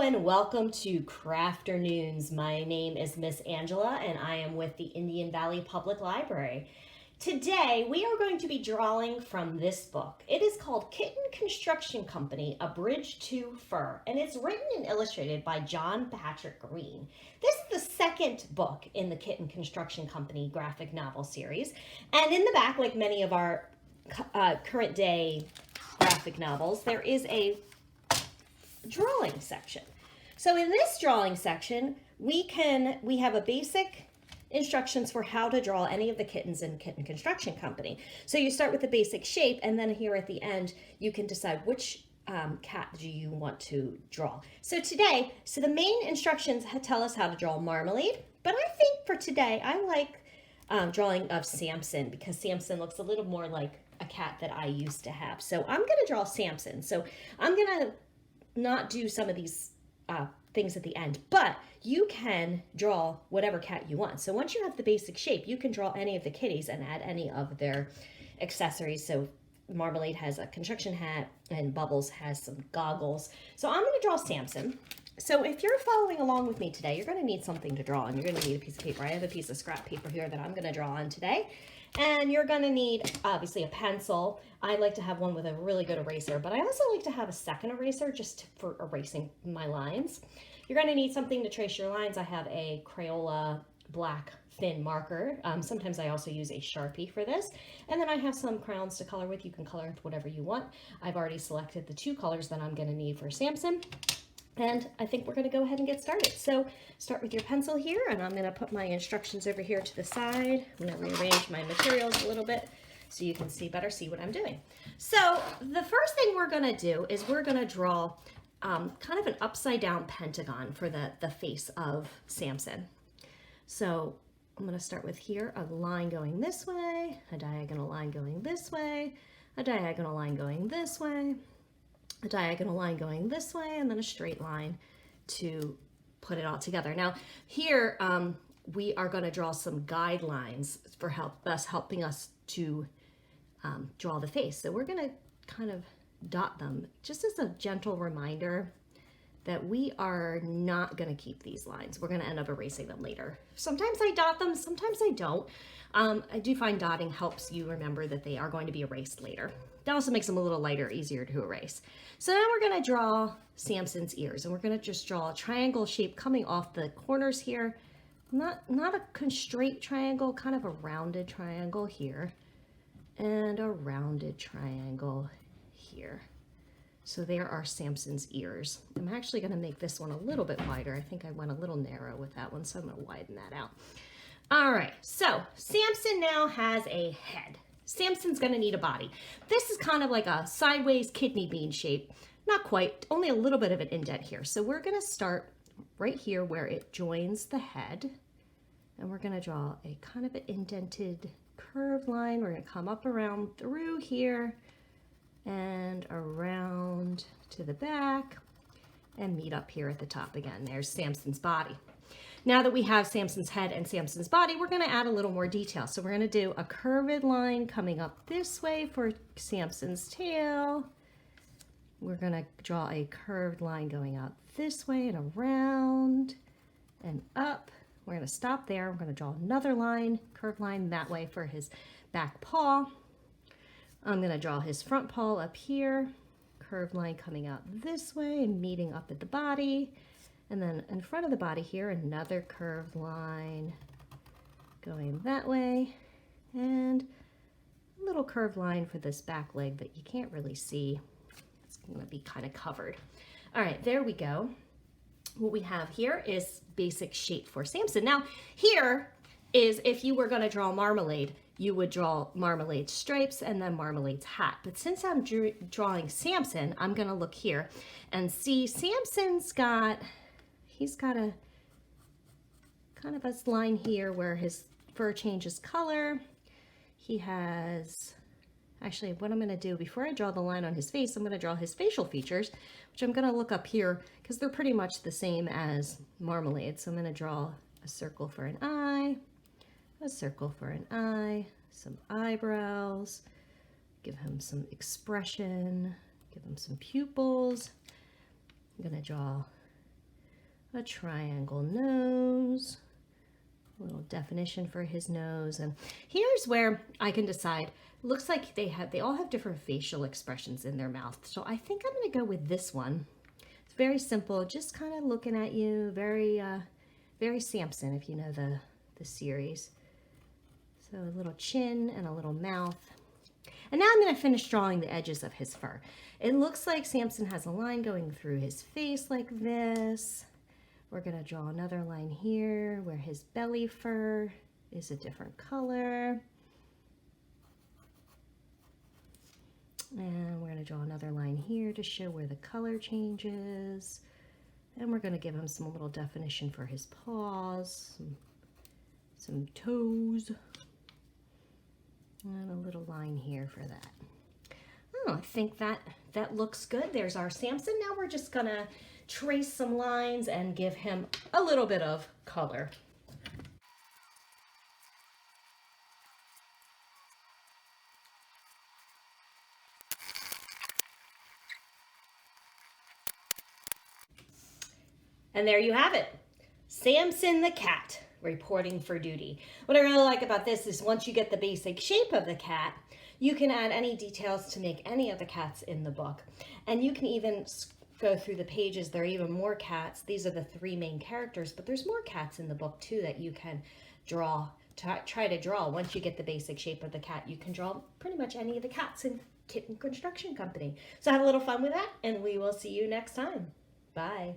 and welcome to Crafternoons. My name is Miss Angela and I am with the Indian Valley Public Library. Today we are going to be drawing from this book. It is called Kitten Construction Company, A Bridge to Fur, and it's written and illustrated by John Patrick Green. This is the second book in the Kitten Construction Company graphic novel series, and in the back, like many of our current day graphic novels, there is a drawing section. So in this drawing section, we have a basic instructions for how to draw any of the kittens in Kitten Construction Company. So you start with the basic shape, and then here at the end, you can decide which cat do you want to draw. So the main instructions tell us how to draw Marmalade, but I think for today, I like drawing of Sampson because Sampson looks a little more like a cat that I used to have. So I'm gonna draw Sampson. So I'm gonna not do some of these things at the end, but you can draw whatever cat you want. So once you have the basic shape, you can draw any of the kitties and add any of their accessories. So Marmalade has a construction hat and Bubbles has some goggles. So I'm going to draw Sampson. So if you're following along with me today, you're going to need something to draw on. You're going to need a piece of paper. I have a piece of scrap paper here that I'm going to draw on today. And you're going to need, obviously, a pencil. I like to have one with a really good eraser, but I also like to have a second eraser just for erasing my lines. You're going to need something to trace your lines. I have a Crayola black thin marker. Sometimes I also use a Sharpie for this. And then I have some crayons to color with. You can color with whatever you want. I've already selected the two colors that I'm going to need for Sampson. And I think we're going to go ahead and get started. So start with your pencil here, and I'm going to put my instructions over here to the side. I'm going to rearrange my materials a little bit so you can better see what I'm doing. So the first thing we're going to do is we're going to draw kind of an upside down pentagon for the face of Sampson. So I'm going to start with here, a line going this way, a diagonal line going this way, a diagonal line going this way, a diagonal line going this way, and then a straight line to put it all together. Now here we are going to draw some guidelines for helping us to draw the face. So we're going to kind of dot them just as a gentle reminder that we are not going to keep these lines. We're going to end up erasing them later. Sometimes I dot them, sometimes I don't. I do find dotting helps you remember that they are going to be erased later. That also makes them a little lighter, easier to erase. So now we're going to draw Sampson's ears, and we're going to just draw a triangle shape coming off the corners here. Not a straight triangle, kind of a rounded triangle here, and a rounded triangle here. So there are Sampson's ears. I'm actually going to make this one a little bit wider. I think I went a little narrow with that one, so I'm going to widen that out. All right, so Sampson now has a head. Sampson's going to need a body. This is kind of like a sideways kidney bean shape. Not quite, only a little bit of an indent here. So we're going to start right here where it joins the head. And we're going to draw a kind of an indented curved line. We're going to come up around through here and around to the back and meet up here at the top again. There's Sampson's body. Now that we have Sampson's head and Sampson's body, we're going to add a little more detail. So we're going to do a curved line coming up this way for Sampson's tail. We're going to draw a curved line going out this way and around and up. We're going to stop there. We're going to draw another line, curved line that way for his back paw. I'm going to draw his front paw up here, curved line coming out this way and meeting up at the body. And then in front of the body here, another curved line going that way, and a little curved line for this back leg that you can't really see. It's going to be kind of covered. All right, there we go. What we have here is basic shape for Sampson. Now here is if you were going to draw Marmalade, you would draw Marmalade's stripes and then Marmalade's hat. But since I'm drawing Sampson, I'm going to look here and see he's got a kind of a line here where his fur changes color. He has, actually what I'm going to do before I draw the line on his face, I'm going to draw his facial features, which I'm going to look up here because they're pretty much the same as Marmalade. So I'm going to draw a circle for an eye, a circle for an eye, some eyebrows, give him some expression, give him some pupils. I'm going to draw a triangle nose, a little definition for his nose. And here's where I can decide. Looks like they all have different facial expressions in their mouth. So I think I'm gonna go with this one. It's very simple, just kind of looking at you, very Sampson, if you know the series. So a little chin and a little mouth. And now I'm going to finish drawing the edges of his fur. It looks like Sampson has a line going through his face like this. We're going to draw another line here where his belly fur is a different color. And we're going to draw another line here to show where the color changes. And we're going to give him some little definition for his paws, some toes, and a little line here for that. Oh, I think that looks good. There's our Sampson. Now we're just going to trace some lines and give him a little bit of color. And there you have it, Sampson the cat reporting for duty. What I really like about this is once you get the basic shape of the cat, you can add any details to make any of the cats in the book. And you can even go through the pages. There are even more cats. These are the 3 main characters, but there's more cats in the book too that you can draw, try to draw. Once you get the basic shape of the cat, you can draw pretty much any of the cats in Kitten Construction Company. So have a little fun with that, and we will see you next time. Bye.